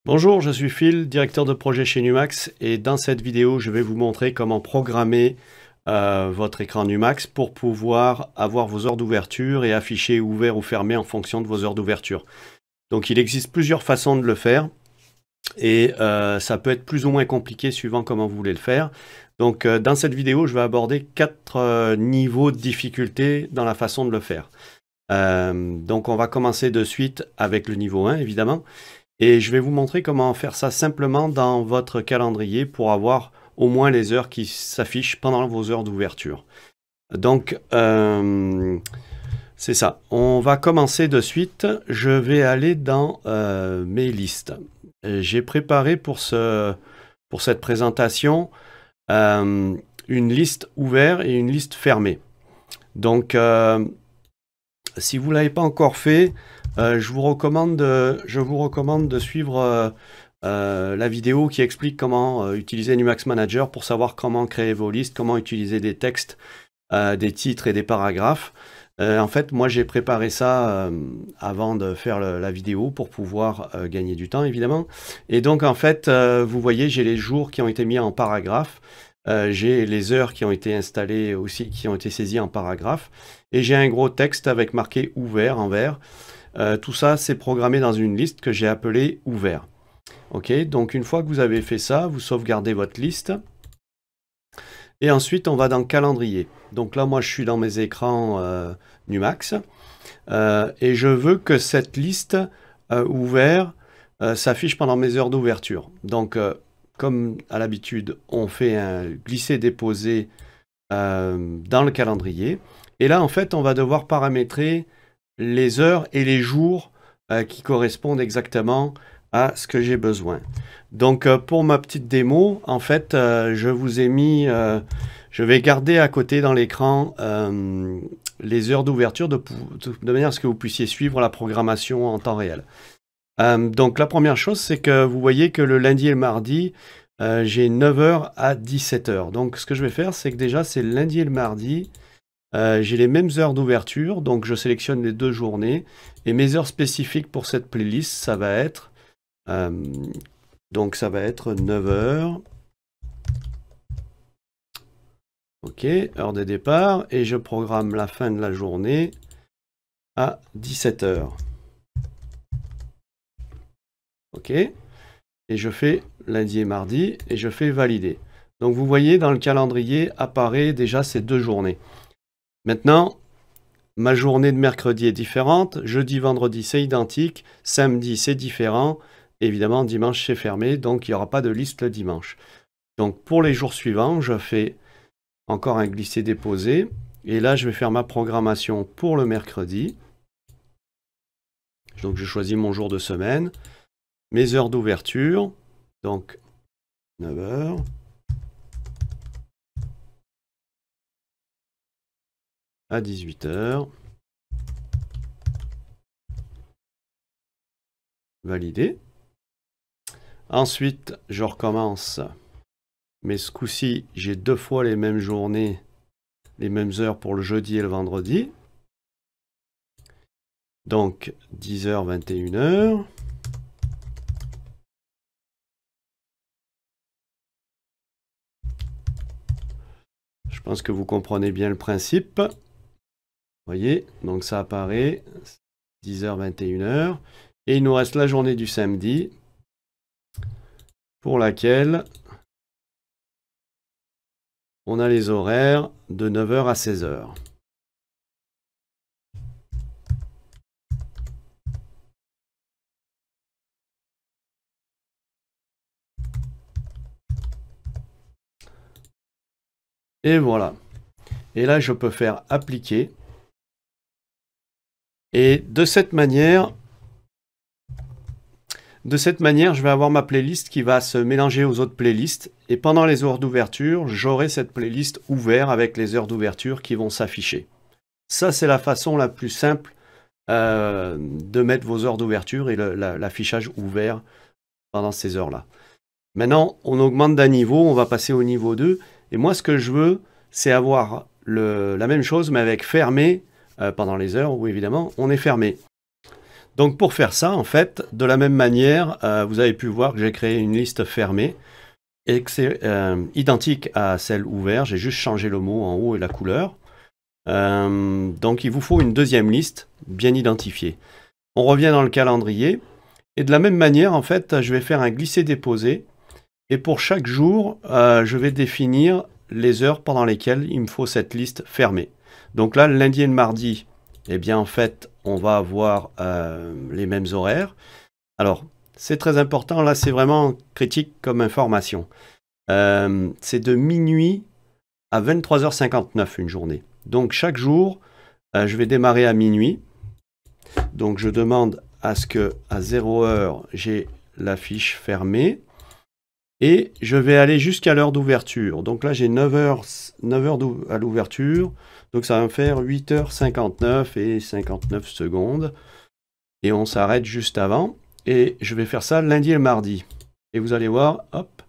Bonjour, je suis Phil, directeur de projet chez Numax et dans cette vidéo, je vais vous montrer comment programmer votre écran Numax pour pouvoir avoir vos heures d'ouverture et afficher ouvert ou fermé en fonction de vos heures d'ouverture. Donc il existe plusieurs façons de le faire et ça peut être plus ou moins compliqué suivant comment vous voulez le faire. Donc dans cette vidéo, je vais aborder 4 niveaux de difficulté dans la façon de le faire. Donc on va commencer de suite avec le niveau 1 évidemment. Et je vais vous montrer comment faire ça simplement dans votre calendrier pour avoir au moins les heures qui s'affichent pendant vos heures d'ouverture. Donc, c'est ça. On va commencer de suite. Je vais aller dans mes listes. J'ai préparé pour cette présentation une liste ouverte et une liste fermée. Donc, si vous ne l'avez pas encore fait, je vous recommande de suivre la vidéo qui explique comment utiliser Numax Manager pour savoir comment créer vos listes, comment utiliser des textes, des titres et des paragraphes. En fait, moi j'ai préparé ça avant de faire la vidéo pour pouvoir gagner du temps évidemment. Et donc en fait, vous voyez, j'ai les jours qui ont été mis en paragraphe. J'ai les heures qui ont été installées aussi, qui ont été saisies en paragraphe. Et j'ai un gros texte avec marqué ouvert en vert. Tout ça, c'est programmé dans une liste que j'ai appelée ouvert. Ok, donc une fois que vous avez fait ça, vous sauvegardez votre liste. Et ensuite, on va dans calendrier. Donc là, moi, je suis dans mes écrans Numax. Et je veux que cette liste ouvert s'affiche pendant mes heures d'ouverture. Donc, comme à l'habitude, on fait un glisser-déposer dans le calendrier. Et là, en fait, on va devoir paramétrer les heures et les jours qui correspondent exactement à ce que j'ai besoin. Donc, pour ma petite démo, en fait, je vous ai mis, je vais garder à côté dans l'écran les heures d'ouverture de manière à ce que vous puissiez suivre la programmation en temps réel. Donc, la première chose, c'est que vous voyez que le lundi et le mardi, j'ai 9h à 17h. Donc, ce que je vais faire, c'est que déjà, c'est le lundi et le mardi. J'ai les mêmes heures d'ouverture, donc je sélectionne les 2 journées. Et mes heures spécifiques pour cette playlist, ça va être, donc ça va être 9h. Ok, heure de départ. Et je programme la fin de la journée à 17h. Ok, et je fais lundi et mardi et je fais valider. Donc vous voyez, dans le calendrier apparaît déjà ces 2 journées. Maintenant, ma journée de mercredi est différente, jeudi, vendredi c'est identique, samedi c'est différent, évidemment dimanche c'est fermé, donc il n'y aura pas de liste le dimanche. Donc pour les jours suivants, je fais encore un glisser-déposer, et là je vais faire ma programmation pour le mercredi. Donc je choisis mon jour de semaine, mes heures d'ouverture, donc 9h. À 18h. Validé. Ensuite, je recommence. Mais ce coup-ci, j'ai 2 fois les mêmes journées, les mêmes heures pour le jeudi et le vendredi. Donc, 10h, 21h. Je pense que vous comprenez bien le principe. Voyez, donc ça apparaît 10h, 21h. Et il nous reste la journée du samedi pour laquelle on a les horaires de 9h à 16h. Et voilà. Et là, je peux faire appliquer. Et de cette manière, je vais avoir ma playlist qui va se mélanger aux autres playlists. Et pendant les heures d'ouverture, j'aurai cette playlist ouverte avec les heures d'ouverture qui vont s'afficher. Ça, c'est la façon la plus simple de mettre vos heures d'ouverture et l'affichage ouvert pendant ces heures-là. Maintenant, on augmente d'un niveau, on va passer au niveau 2. Et moi, ce que je veux, c'est avoir la même chose, mais avec fermé pendant les heures où, évidemment, on est fermé. Donc pour faire ça, en fait, de la même manière, vous avez pu voir que j'ai créé une liste fermée et que c'est identique à celle ouverte. J'ai juste changé le mot en haut et la couleur. Donc il vous faut une deuxième liste bien identifiée. On revient dans le calendrier et de la même manière, en fait, je vais faire un glisser-déposer et pour chaque jour, je vais définir les heures pendant lesquelles il me faut cette liste fermée. Donc là, le lundi et le mardi, eh bien en fait, on va avoir les mêmes horaires. Alors, c'est très important, là c'est vraiment critique comme information. C'est de minuit à 23h59 une journée. Donc chaque jour, je vais démarrer à minuit. Donc je demande à ce que à 0h, j'ai la fiche fermée. Et je vais aller jusqu'à l'heure d'ouverture. Donc là, j'ai 9h à l'ouverture. Donc ça va me faire 8h59 et 59 secondes. Et on s'arrête juste avant. Et je vais faire ça lundi et le mardi. Et vous allez voir, hop,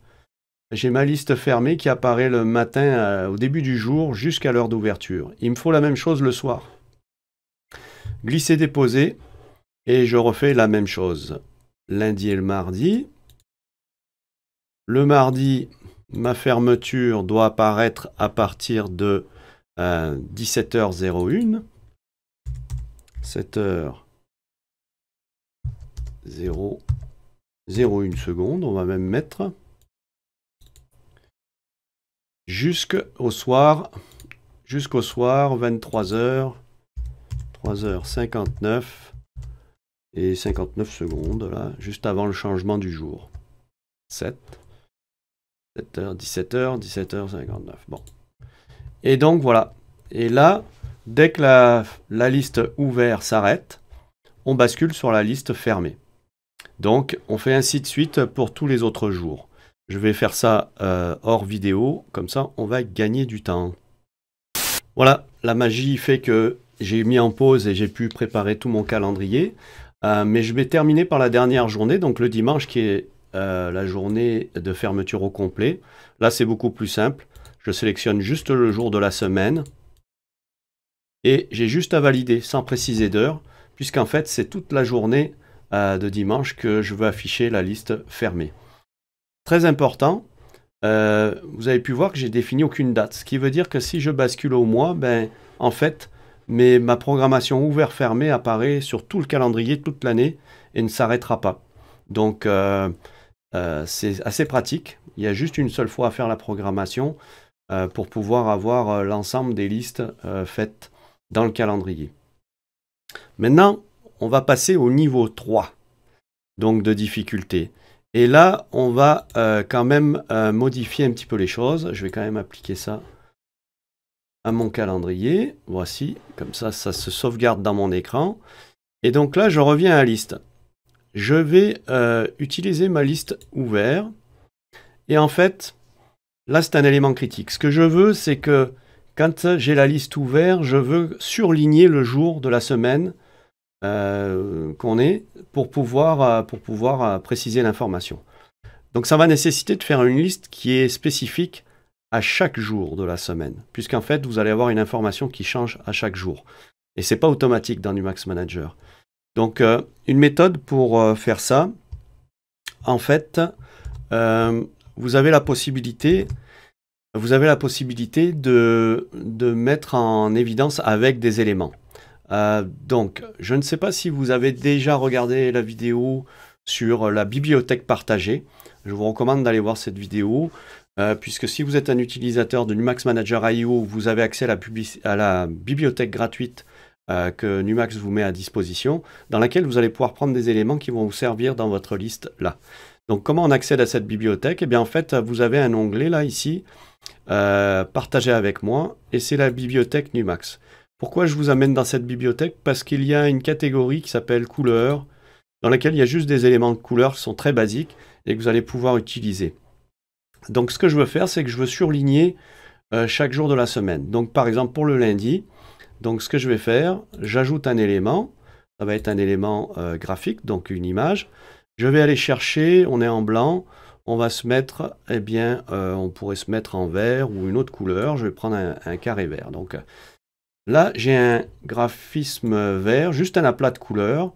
j'ai ma liste fermée qui apparaît le matin au début du jour jusqu'à l'heure d'ouverture. Il me faut la même chose le soir. Glisser, déposer. Et je refais la même chose. Lundi et le mardi. Le mardi, ma fermeture doit apparaître à partir de 17h01. 7h01 secondes, on va même mettre. Jusqu'au soir, 23h, 3h59 et 59 secondes, là, juste avant le changement du jour. 7h, 17h, 17h59. Bon. Et donc voilà. Et là, dès que la liste ouverte s'arrête, on bascule sur la liste fermée. Donc, on fait ainsi de suite pour tous les autres jours. Je vais faire ça hors vidéo, comme ça on va gagner du temps. Voilà, la magie fait que j'ai mis en pause et j'ai pu préparer tout mon calendrier. Mais je vais terminer par la dernière journée, donc le dimanche qui est la journée de fermeture au complet. Là, c'est beaucoup plus simple. Je sélectionne juste le jour de la semaine. Et j'ai juste à valider sans préciser d'heure, puisqu'en fait, c'est toute la journée de dimanche que je veux afficher la liste fermée. Très important, vous avez pu voir que j'ai défini aucune date. Ce qui veut dire que si je bascule au mois, ben, en fait, ma programmation ouvert-fermée apparaît sur tout le calendrier toute l'année et ne s'arrêtera pas. Donc, c'est assez pratique. Il y a juste une seule fois à faire la programmation pour pouvoir avoir l'ensemble des listes faites dans le calendrier. Maintenant, on va passer au niveau 3, donc de difficulté. Et là, on va quand même modifier un petit peu les choses. Je vais quand même appliquer ça à mon calendrier. Voici, comme ça, ça se sauvegarde dans mon écran. Et donc là, je reviens à la liste. Je vais utiliser ma liste ouverte. Et en fait, là, c'est un élément critique. Ce que je veux, c'est que quand j'ai la liste ouverte, je veux surligner le jour de la semaine qu'on est pour pouvoir préciser l'information. Donc ça va nécessiter de faire une liste qui est spécifique à chaque jour de la semaine, puisqu'en fait, vous allez avoir une information qui change à chaque jour. Et ce n'est pas automatique dans Numax Manager. Donc, une méthode pour faire ça, en fait, vous avez la possibilité de mettre en évidence avec des éléments. Donc, je ne sais pas si vous avez déjà regardé la vidéo sur la bibliothèque partagée. Je vous recommande d'aller voir cette vidéo, puisque si vous êtes un utilisateur de Numax Manager IO, vous avez accès à la bibliothèque gratuite que Numax vous met à disposition, dans laquelle vous allez pouvoir prendre des éléments qui vont vous servir dans votre liste là. Donc comment on accède à cette bibliothèque? Eh bien en fait, vous avez un onglet là ici, partagé avec moi, et c'est la bibliothèque Numax. Pourquoi je vous amène dans cette bibliothèque? Parce qu'il y a une catégorie qui s'appelle couleurs, dans laquelle il y a juste des éléments de couleurs qui sont très basiques et que vous allez pouvoir utiliser. Donc ce que je veux faire, c'est que je veux surligner chaque jour de la semaine. Donc par exemple pour le lundi, donc ce que je vais faire, j'ajoute un élément, ça va être un élément graphique, donc une image. Je vais aller chercher, on est en blanc, on va se mettre, eh bien, on pourrait se mettre en vert ou une autre couleur. Je vais prendre un carré vert. Donc là, j'ai un graphisme vert, juste un aplat de couleurs.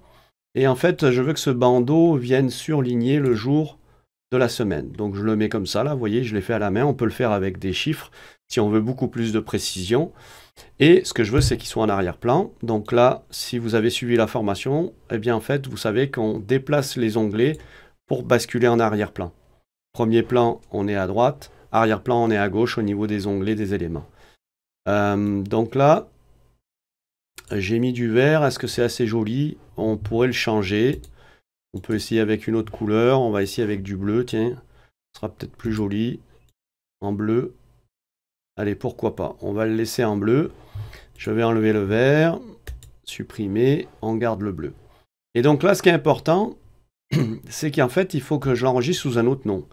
Et en fait, je veux que ce bandeau vienne surligner le jour de la semaine. Donc je le mets comme ça, là, vous voyez, je l'ai fait à la main. On peut le faire avec des chiffres si on veut beaucoup plus de précision. Et ce que je veux, c'est qu'il soit en arrière-plan. Donc là, si vous avez suivi la formation, eh bien en fait, vous savez qu'on déplace les onglets pour basculer en arrière-plan. Premier plan, on est à droite. Arrière-plan, on est à gauche au niveau des onglets des éléments. Donc là, j'ai mis du vert. Est-ce que c'est assez joli? On pourrait le changer. On peut essayer avec une autre couleur. On va essayer avec du bleu, tiens. Ce sera peut-être plus joli. En bleu. Allez, pourquoi pas. On va le laisser en bleu. Je vais enlever le vert. Supprimer. On garde le bleu. Et donc là, ce qui est important, c'est qu'en fait, il faut que je l'enregistre sous un autre nom.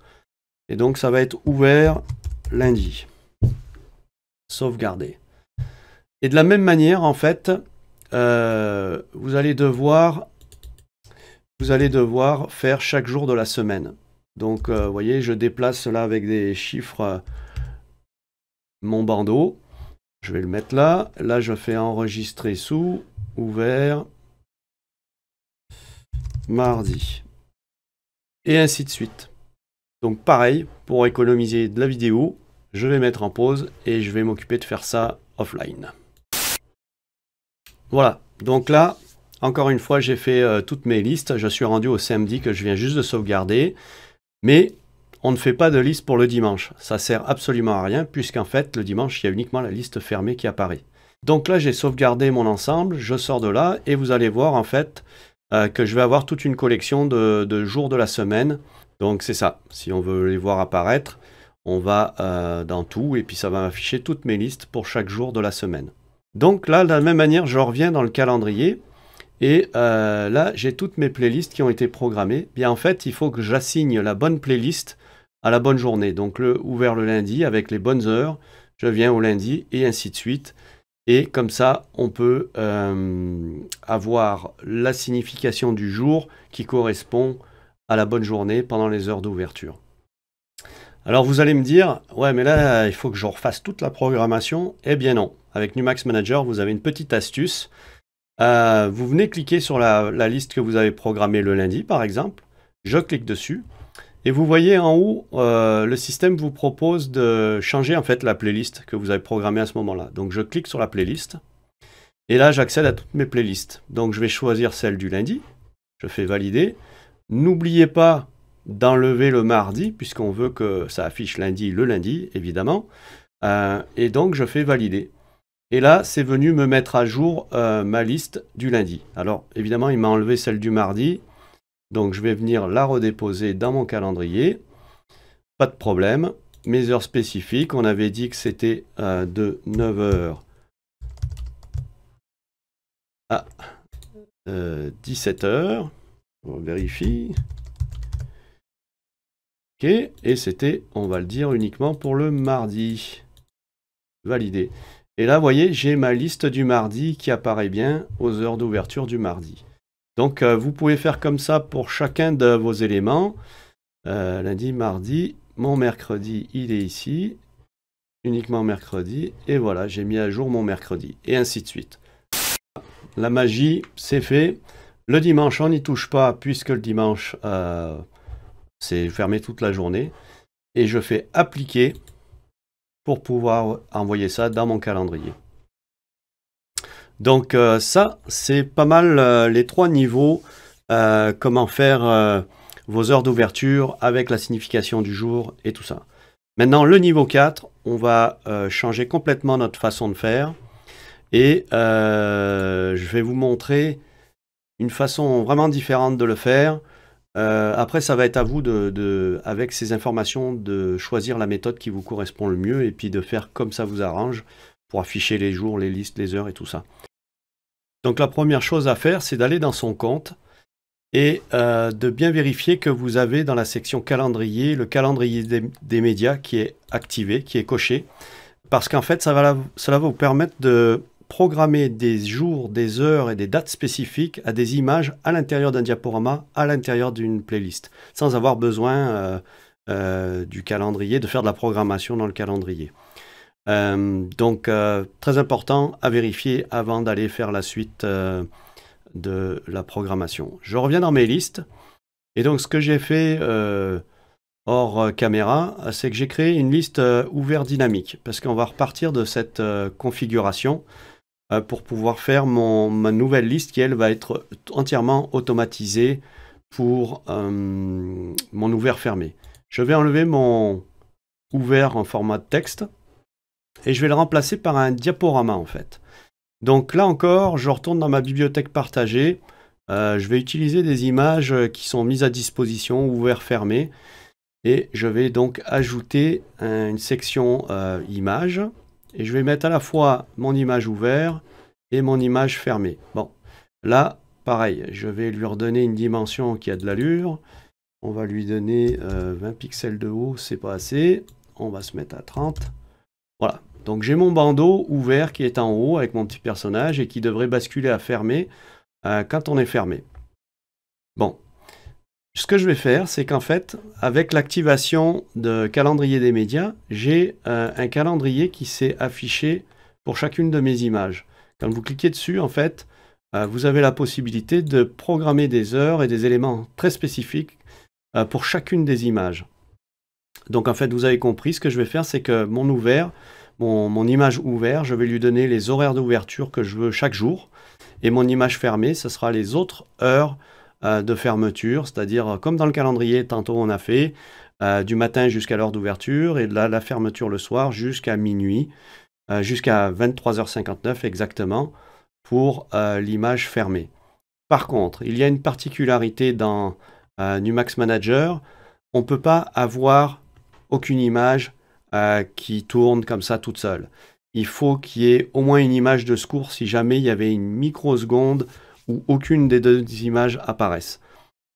Et donc, ça va être ouvert lundi. Sauvegarder. Et de la même manière, en fait, vous allez devoir faire chaque jour de la semaine. Donc, vous voyez, je déplace là avec des chiffres mon bandeau. Je vais le mettre là. Là, je fais enregistrer sous, ouvert, mardi. Et ainsi de suite. Donc, pareil, pour économiser de la vidéo, je vais mettre en pause et je vais m'occuper de faire ça offline. Voilà, donc là, encore une fois, j'ai fait toutes mes listes. Je suis rendu au samedi que je viens juste de sauvegarder. Mais on ne fait pas de liste pour le dimanche. Ça sert absolument à rien, puisqu'en fait, le dimanche, il y a uniquement la liste fermée qui apparaît. Donc là, j'ai sauvegardé mon ensemble, je sors de là, et vous allez voir en fait que je vais avoir toute une collection de jours de la semaine. Donc c'est ça, si on veut les voir apparaître, on va dans tout, et puis ça va afficher toutes mes listes pour chaque jour de la semaine. Donc là, de la même manière, je reviens dans le calendrier, et là, j'ai toutes mes playlists qui ont été programmées. Bien en fait, il faut que j'assigne la bonne playlist à la bonne journée. Donc ouvert le lundi avec les bonnes heures, je viens au lundi et ainsi de suite. Et comme ça, on peut avoir la signification du jour qui correspond à la bonne journée pendant les heures d'ouverture. Alors vous allez me dire, ouais mais là, il faut que je refasse toute la programmation. Eh bien non, avec Numax Manager, vous avez une petite astuce. Vous venez cliquer sur la liste que vous avez programmée le lundi, par exemple. Je clique dessus. Et vous voyez en haut, le système vous propose de changer en fait la playlist que vous avez programmée à ce moment-là. Donc je clique sur la playlist. Et là, j'accède à toutes mes playlists. Donc je vais choisir celle du lundi. Je fais valider. N'oubliez pas d'enlever le mardi, puisqu'on veut que ça affiche lundi le lundi, évidemment. Et donc je fais valider. Et là, c'est venu me mettre à jour ma liste du lundi. Alors, évidemment, il m'a enlevé celle du mardi. Donc, je vais venir la redéposer dans mon calendrier. Pas de problème. Mes heures spécifiques, on avait dit que c'était de 9h à 17h. On vérifie. OK. Et c'était, on va le dire, uniquement pour le mardi. Validé. Et là, vous voyez, j'ai ma liste du mardi qui apparaît bien aux heures d'ouverture du mardi. Donc, vous pouvez faire comme ça pour chacun de vos éléments. Lundi, mardi, mon mercredi, il est ici. Uniquement mercredi. Et voilà, j'ai mis à jour mon mercredi. Et ainsi de suite. La magie, c'est fait. Le dimanche, on n'y touche pas puisque le dimanche, c'est fermé toute la journée. Et je fais appliquer pour pouvoir envoyer ça dans mon calendrier. Donc ça, c'est pas mal les trois niveaux, comment faire vos heures d'ouverture avec la signification du jour et tout ça. Maintenant, le niveau 4, on va changer complètement notre façon de faire et je vais vous montrer une façon vraiment différente de le faire. Après, ça va être à vous, avec ces informations, de choisir la méthode qui vous correspond le mieux et puis de faire comme ça vous arrange pour afficher les jours, les listes, les heures et tout ça. Donc la première chose à faire, c'est d'aller dans son compte et de bien vérifier que vous avez dans la section calendrier, le calendrier des médias qui est activé, qui est coché. Parce qu'en fait, cela va vous permettre de programmer des jours, des heures et des dates spécifiques à des images à l'intérieur d'un diaporama, à l'intérieur d'une playlist, sans avoir besoin du calendrier, de faire de la programmation dans le calendrier. Donc, très important à vérifier avant d'aller faire la suite de la programmation. Je reviens dans mes listes. Et donc, ce que j'ai fait hors caméra, c'est que j'ai créé une liste ouvert dynamique. Parce qu'on va repartir de cette configuration pour pouvoir faire ma nouvelle liste qui, elle, va être entièrement automatisée pour mon ouvert fermé. Je vais enlever mon ouvert en format de texte et je vais le remplacer par un diaporama en fait. Donc là encore, je retourne dans ma bibliothèque partagée. Je vais utiliser des images qui sont mises à disposition, ouvert fermé. Et je vais donc ajouter une section images. Et je vais mettre à la fois mon image ouvert et mon image fermée. Bon, là, pareil, je vais lui redonner une dimension qui a de l'allure. On va lui donner 20 pixels de haut, c'est pas assez. On va se mettre à 30. Voilà, donc j'ai mon bandeau ouvert qui est en haut avec mon petit personnage et qui devrait basculer à fermé quand on est fermé. Bon, ce que je vais faire, c'est qu'en fait, avec l'activation de calendrier des médias, j'ai un calendrier qui s'est affiché pour chacune de mes images. Quand vous cliquez dessus, en fait, vous avez la possibilité de programmer des heures et des éléments très spécifiques pour chacune des images. Donc en fait, vous avez compris, ce que je vais faire, c'est que mon ouvert, mon image ouvert, je vais lui donner les horaires d'ouverture que je veux chaque jour. Et mon image fermée, ce sera les autres heures de fermeture, c'est-à-dire comme dans le calendrier, tantôt on a fait du matin jusqu'à l'heure d'ouverture et de la fermeture le soir jusqu'à minuit, jusqu'à 23h59 exactement pour l'image fermée. Par contre, il y a une particularité dans Numax Manager, on ne peut pas avoir aucune image qui tourne comme ça toute seule. Il faut qu'il y ait au moins une image de secours si jamais il y avait une microseconde où aucune des deux images apparaissent.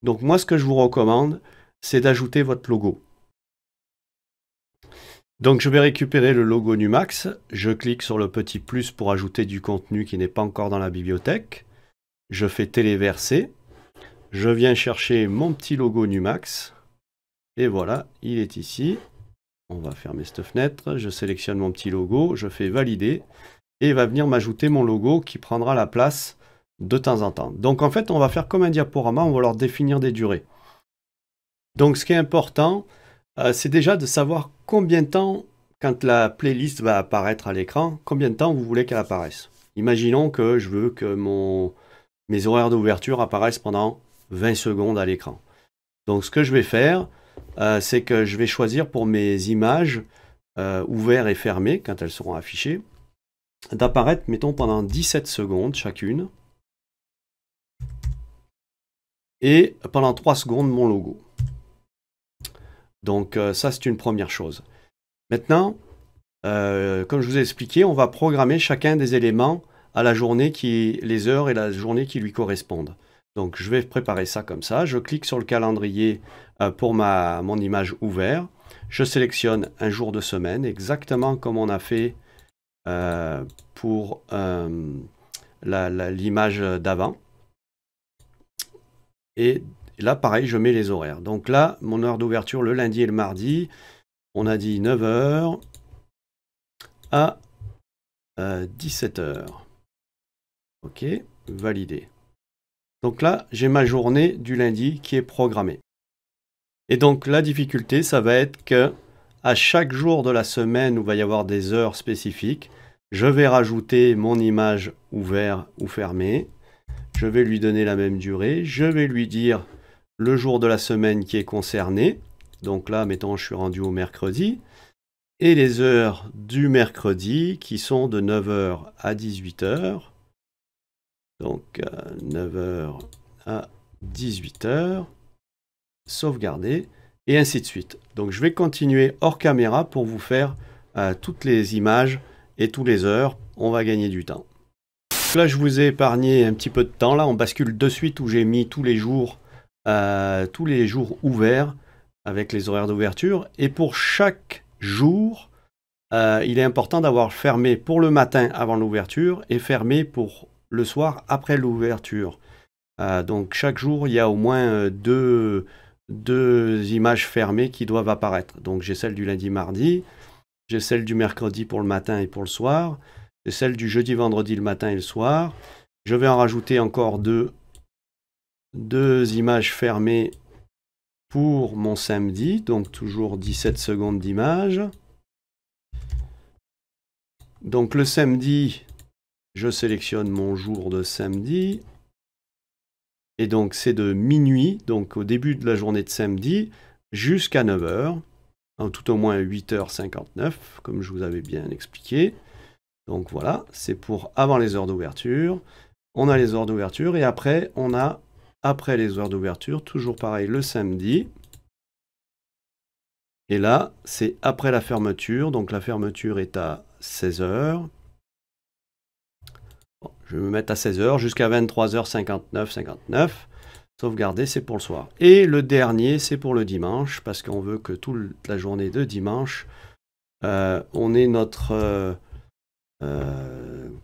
Donc moi, ce que je vous recommande, c'est d'ajouter votre logo. Donc je vais récupérer le logo Numax. Je clique sur le petit plus pour ajouter du contenu qui n'est pas encore dans la bibliothèque. Je fais téléverser. Je viens chercher mon petit logo Numax. Et voilà, il est ici. On va fermer cette fenêtre. Je sélectionne mon petit logo. Je fais valider. Et il va venir m'ajouter mon logo qui prendra la place de temps en temps. Donc en fait, on va faire comme un diaporama. On va leur définir des durées. Donc ce qui est important, c'est déjà de savoir combien de temps, quand la playlist va apparaître à l'écran, combien de temps vous voulez qu'elle apparaisse. Imaginons que je veux que mes horaires d'ouverture apparaissent pendant 20 secondes à l'écran. Donc ce que je vais faire, c'est que je vais choisir pour mes images ouvertes et fermées, quand elles seront affichées, d'apparaître, mettons, pendant 17 secondes chacune. Et pendant 3 secondes, mon logo. Donc ça, c'est une première chose. Maintenant, comme je vous ai expliqué, on va programmer chacun des éléments à la journée les heures et la journée qui lui correspondent. Donc je vais préparer ça comme ça. Je clique sur le calendrier pour mon image ouverte. Je sélectionne un jour de semaine, exactement comme on a fait pour l'image d'avant. Et là, pareil, je mets les horaires. Donc là, mon heure d'ouverture le lundi et le mardi, on a dit 9h à 17h. Ok, validé. Donc là, j'ai ma journée du lundi qui est programmée. Et donc la difficulté, ça va être que à chaque jour de la semaine où il va y avoir des heures spécifiques, je vais rajouter mon image ouverte ou fermée. Je vais lui donner la même durée. Je vais lui dire le jour de la semaine qui est concerné. Donc là, mettons, je suis rendu au mercredi. Et les heures du mercredi qui sont de 9h à 18h. Donc 9h à 18h. Sauvegarder. Et ainsi de suite. Donc je vais continuer hors caméra pour vous faire toutes les images et toutes les heures. On va gagner du temps. Là, je vous ai épargné un petit peu de temps. Là, on bascule de suite où j'ai mis tous les jours ouverts avec les horaires d'ouverture. Et pour chaque jour, il est important d'avoir fermé pour le matin avant l'ouverture et fermé pour le soir après l'ouverture. Donc chaque jour, il y a au moins deux images fermées qui doivent apparaître. Donc j'ai celle du lundi-mardi, j'ai celle du mercredi pour le matin et pour le soir. C'est celle du jeudi, vendredi le matin et le soir. Je vais en rajouter encore deux images fermées pour mon samedi, donc toujours 17 secondes d'image. Donc le samedi, je sélectionne mon jour de samedi. Et donc c'est de minuit, donc au début de la journée de samedi, jusqu'à 9 h, tout au moins 8h59, comme je vous avais bien expliqué. Donc voilà, c'est pour avant les heures d'ouverture. On a les heures d'ouverture et après, on a, après les heures d'ouverture, toujours pareil, le samedi. Et là, c'est après la fermeture, donc la fermeture est à 16 h. Bon, je vais me mettre à 16 h jusqu'à 23h59, 59. Sauvegarder, c'est pour le soir. Et le dernier, c'est pour le dimanche, parce qu'on veut que toute la journée de dimanche, on ait notre...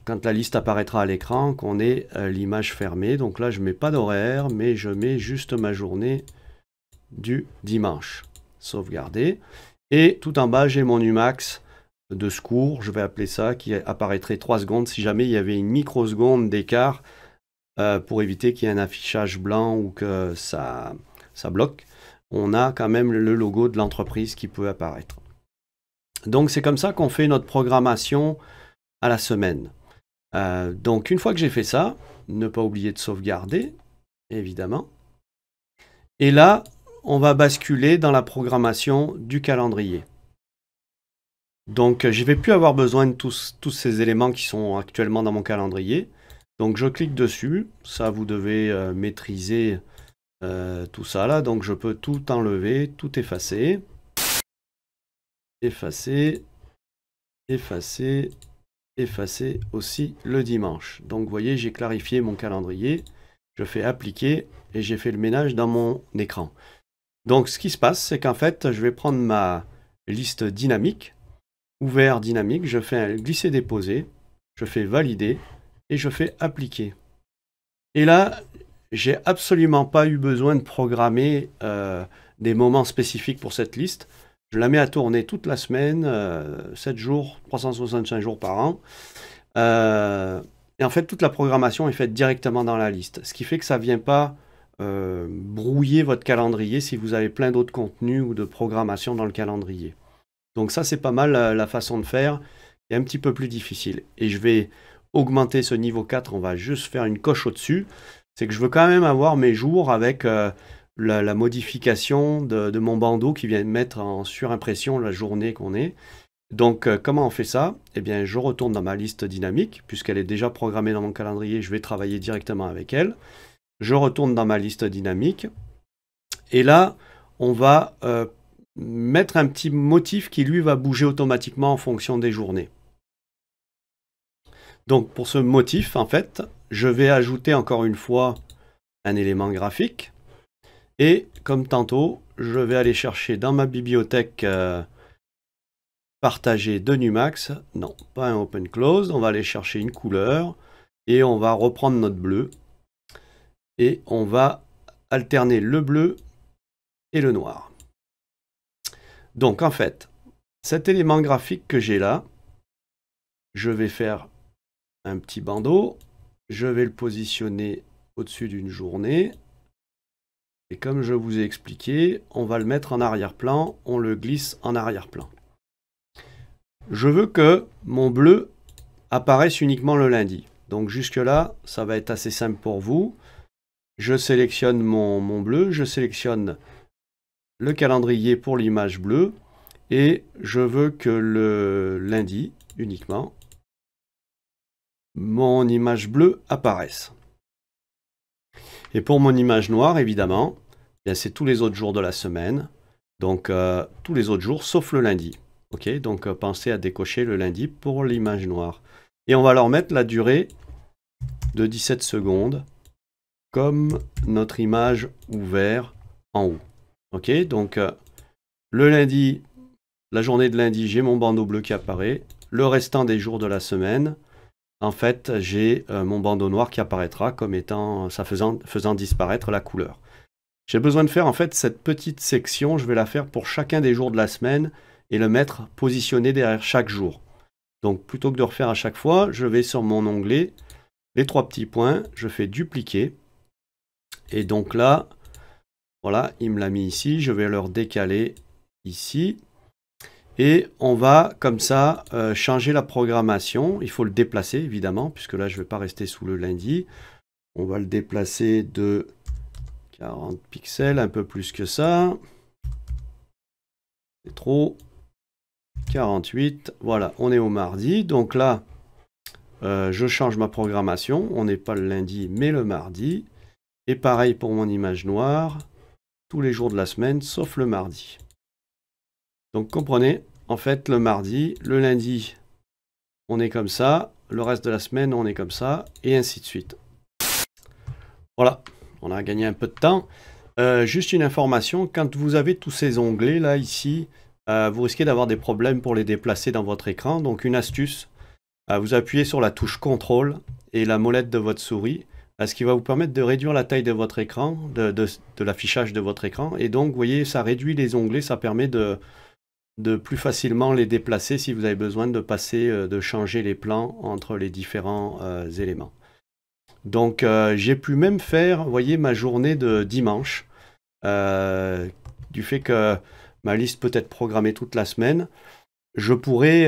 quand la liste apparaîtra à l'écran, qu'on ait l'image fermée. Donc là, je ne mets pas d'horaire, mais je mets juste ma journée du dimanche. Sauvegarder. Et tout en bas, j'ai mon Umax de secours, je vais appeler ça, qui apparaîtrait 3 secondes si jamais il y avait une microseconde d'écart pour éviter qu'il y ait un affichage blanc ou que ça bloque. On a quand même le logo de l'entreprise qui peut apparaître. Donc c'est comme ça qu'on fait notre programmation à la semaine. Donc une fois que j'ai fait ça, ne pas oublier de sauvegarder, évidemment. Et là, on va basculer dans la programmation du calendrier. Donc je ne vais plus avoir besoin de tous ces éléments qui sont actuellement dans mon calendrier. Donc je clique dessus, ça vous devez maîtriser tout ça là. Donc je peux tout enlever, tout effacer. Effacer, effacer, effacer aussi le dimanche. Donc vous voyez, j'ai clarifié mon calendrier. Je fais appliquer et j'ai fait le ménage dans mon écran. Donc ce qui se passe, c'est qu'en fait, je vais prendre ma liste dynamique, ouvert dynamique, je fais un glisser-déposer, je fais valider et je fais appliquer. Et là, j'ai absolument pas eu besoin de programmer des moments spécifiques pour cette liste. Je la mets à tourner toute la semaine, 7 jours, 365 jours par an. Et en fait, toute la programmation est faite directement dans la liste. Ce qui fait que ça ne vient pas brouiller votre calendrier si vous avez plein d'autres contenus ou de programmation dans le calendrier. Donc ça, c'est pas mal la façon de faire. C'est un petit peu plus difficile. Et je vais augmenter ce niveau 4. On va juste faire une coche au-dessus. C'est que je veux quand même avoir mes jours avec la modification de mon bandeau qui vient mettre en surimpression la journée qu'on est. Donc, comment on fait ça? Eh bien, je retourne dans ma liste dynamique, puisqu'elle est déjà programmée dans mon calendrier, je vais travailler directement avec elle. Je retourne dans ma liste dynamique. Et là, on va mettre un petit motif qui, lui, va bouger automatiquement en fonction des journées. Donc, pour ce motif, en fait, je vais ajouter encore une fois un élément graphique. Et, comme tantôt, je vais aller chercher dans ma bibliothèque partagée de Numax. Non, pas un open close. On va aller chercher une couleur. Et on va reprendre notre bleu. Et on va alterner le bleu et le noir. Donc en fait, cet élément graphique que j'ai là, je vais faire un petit bandeau. Je vais le positionner au-dessus d'une journée. Et comme je vous ai expliqué, on va le mettre en arrière-plan. On le glisse en arrière-plan. Je veux que mon bleu apparaisse uniquement le lundi. Donc jusque-là, ça va être assez simple pour vous. Je sélectionne mon bleu, je sélectionne le calendrier pour l'image bleue et je veux que le lundi uniquement, mon image bleue apparaisse. Et pour mon image noire, évidemment, c'est tous les autres jours de la semaine, donc tous les autres jours sauf le lundi. Ok, donc pensez à décocher le lundi pour l'image noire. Et on va leur mettre la durée de 17 secondes. Comme notre image ouvert en haut. Ok, donc le lundi, la journée de lundi, j'ai mon bandeau bleu qui apparaît. Le restant des jours de la semaine, en fait, j'ai mon bandeau noir qui apparaîtra comme étant, faisant disparaître la couleur. J'ai besoin de faire en fait cette petite section, je vais la faire pour chacun des jours de la semaine et le mettre positionné derrière chaque jour. Donc plutôt que de refaire à chaque fois, je vais sur mon onglet les 3 petits points, je fais dupliquer. Et donc là, voilà, il me l'a mis ici. Je vais le décaler ici. Et on va, comme ça, changer la programmation. Il faut le déplacer, évidemment, puisque là, je ne vais pas rester sous le lundi. On va le déplacer de 40 pixels, un peu plus que ça. C'est trop. 48. Voilà, on est au mardi. Donc là, je change ma programmation. On n'est pas le lundi, mais le mardi. Et pareil pour mon image noire. Tous les jours de la semaine, sauf le mardi. Donc comprenez, en fait, le mardi, le lundi, on est comme ça. Le reste de la semaine, on est comme ça. Et ainsi de suite. Voilà, on a gagné un peu de temps. Juste une information, quand vous avez tous ces onglets là, ici, vous risquez d'avoir des problèmes pour les déplacer dans votre écran. Donc une astuce, vous appuyez sur la touche CTRL et la molette de votre souris, ce qui va vous permettre de réduire la taille de votre écran, de l'affichage de votre écran. Et donc, vous voyez, ça réduit les onglets, ça permet de plus facilement les déplacer si vous avez besoin de passer, de changer les plans entre les différents éléments. Donc, j'ai pu même faire, vous voyez, ma journée de dimanche, du fait que ma liste peut être programmée toute la semaine. Je pourrais,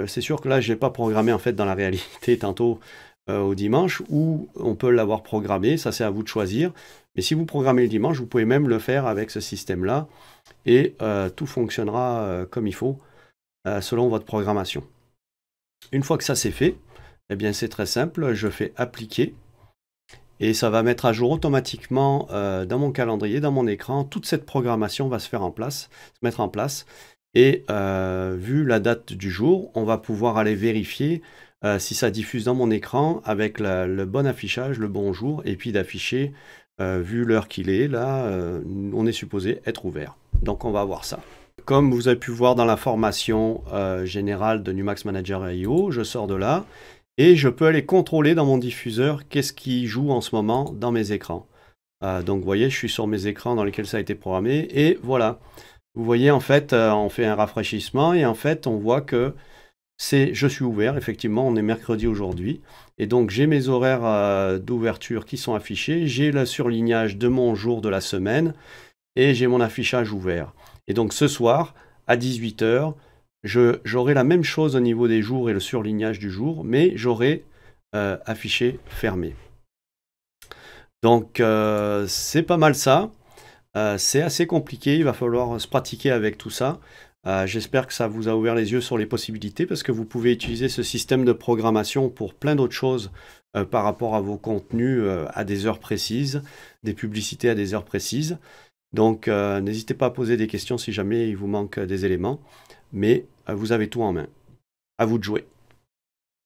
c'est sûr que là, je n'ai pas programmé en fait dans la réalité tantôt au dimanche, ou on peut l'avoir programmé, ça c'est à vous de choisir. Mais si vous programmez le dimanche, vous pouvez même le faire avec ce système-là, et tout fonctionnera comme il faut, selon votre programmation. Une fois que ça c'est fait, eh bien c'est très simple, je fais appliquer, et ça va mettre à jour automatiquement dans mon calendrier, dans mon écran, toute cette programmation va se mettre en place. Et vu la date du jour, on va pouvoir aller vérifier si ça diffuse dans mon écran avec le bon affichage, le bon jour, et puis d'afficher, vu l'heure qu'il est, là, on est supposé être ouvert. Donc on va voir ça. Comme vous avez pu voir dans la formation générale de Numax Manager IO, je sors de là, et je peux aller contrôler dans mon diffuseur qu'est-ce qui joue en ce moment dans mes écrans. Donc vous voyez, je suis sur mes écrans dans lesquels ça a été programmé, et voilà. Vous voyez, en fait, on fait un rafraîchissement et en fait, on voit que je suis ouvert. Effectivement, on est mercredi aujourd'hui. Et donc, j'ai mes horaires d'ouverture qui sont affichés. J'ai le surlignage de mon jour de la semaine et j'ai mon affichage ouvert. Et donc, ce soir, à 18 h, j'aurai la même chose au niveau des jours et le surlignage du jour, mais j'aurai affiché fermé. Donc, c'est pas mal ça. C'est assez compliqué, il va falloir se pratiquer avec tout ça. J'espère que ça vous a ouvert les yeux sur les possibilités, parce que vous pouvez utiliser ce système de programmation pour plein d'autres choses par rapport à vos contenus à des heures précises, des publicités à des heures précises. Donc n'hésitez pas à poser des questions si jamais il vous manque des éléments, mais vous avez tout en main. À vous de jouer.